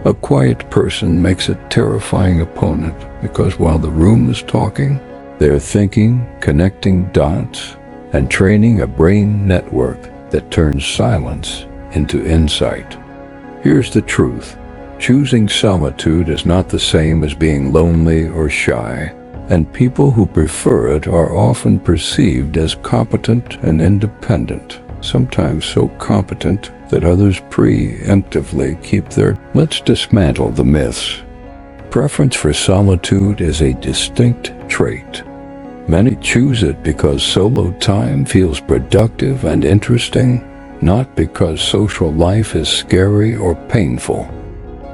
A quiet person makes a terrifying opponent because while the room is talking, they're thinking, connecting dots, and training a brain network that turns silence into insight. Here's the truth. Choosing solitude is not the same as being lonely or shy, and people who prefer it are often perceived as competent and independent, sometimes so competent that others preemptively keep their. Let's dismantle the myths. Preference for solitude is a distinct trait. Many choose it because solo time feels productive and interesting, not because social life is scary or painful.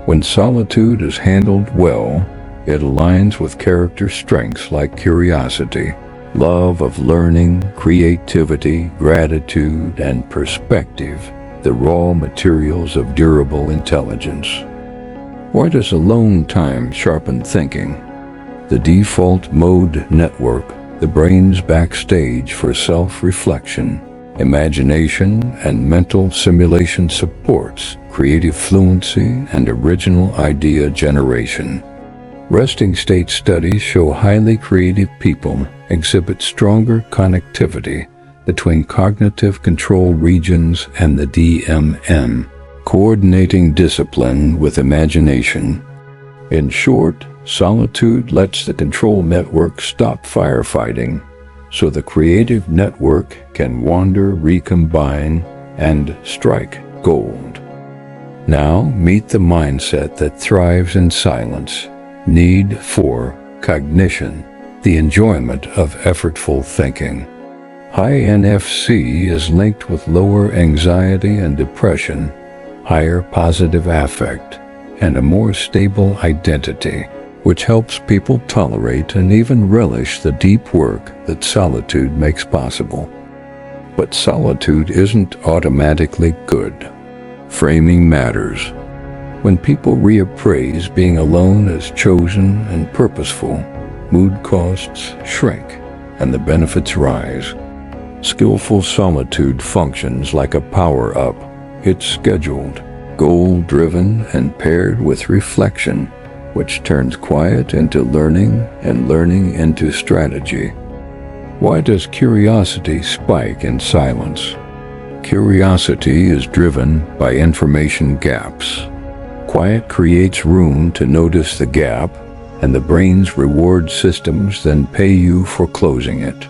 When solitude is handled well, it aligns with character strengths like curiosity, love of learning, creativity, gratitude, and perspective, the raw materials of durable intelligence. Why does alone time sharpen thinking? The default mode network, the brain's backstage for self-reflection, imagination, and mental simulation supports creative fluency and original idea generation. Resting state studies show highly creative people exhibit stronger connectivity between cognitive control regions and the DMN, coordinating discipline with imagination. In short, solitude lets the control network stop firefighting, so the creative network can wander, recombine, and strike gold. Now meet the mindset that thrives in silence. Need for cognition, the enjoyment of effortful thinking. High NFC is linked with lower anxiety and depression, higher positive affect, and a more stable identity, which helps people tolerate and even relish the deep work that solitude makes possible. But solitude isn't automatically good. Framing matters. When people reappraise being alone as chosen and purposeful, mood costs shrink and the benefits rise. Skillful solitude functions like a power-up. It's scheduled, goal-driven, and paired with reflection, which turns quiet into learning and learning into strategy. Why does curiosity spike in silence? Curiosity is driven by information gaps. Quiet creates room to notice the gap, and the brain's reward systems then pay you for closing it.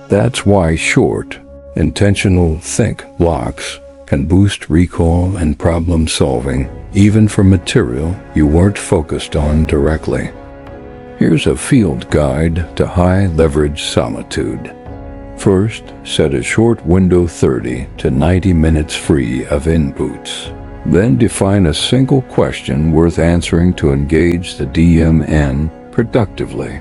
That's why short, intentional think blocks can boost recall and problem solving, even for material you weren't focused on directly. Here's a field guide to high leverage solitude. First, set a short window 30 to 90 minutes free of inputs. Then define a single question worth answering to engage the DMN productively.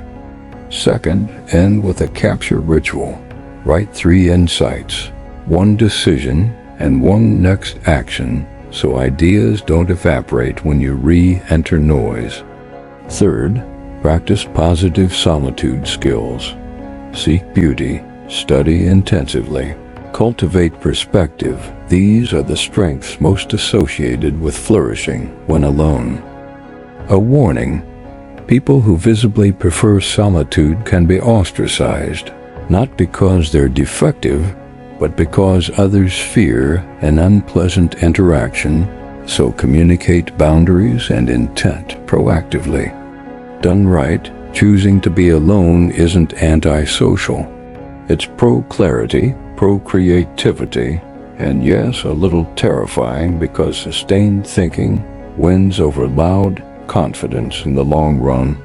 Second, end with a capture ritual. Write 3 insights, 1 decision, and 1 next action, so ideas don't evaporate when you re-enter noise. Third, practice positive solitude skills. Seek beauty, study intensively, cultivate perspective. These are the strengths most associated with flourishing when alone. A warning: people who visibly prefer solitude can be ostracized, not because they're defective, but because others fear an unpleasant interaction, so communicate boundaries and intent proactively. Done right, choosing to be alone isn't antisocial. It's pro-clarity, pro-creativity, and yes, a little terrifying because sustained thinking wins over loud confidence in the long run.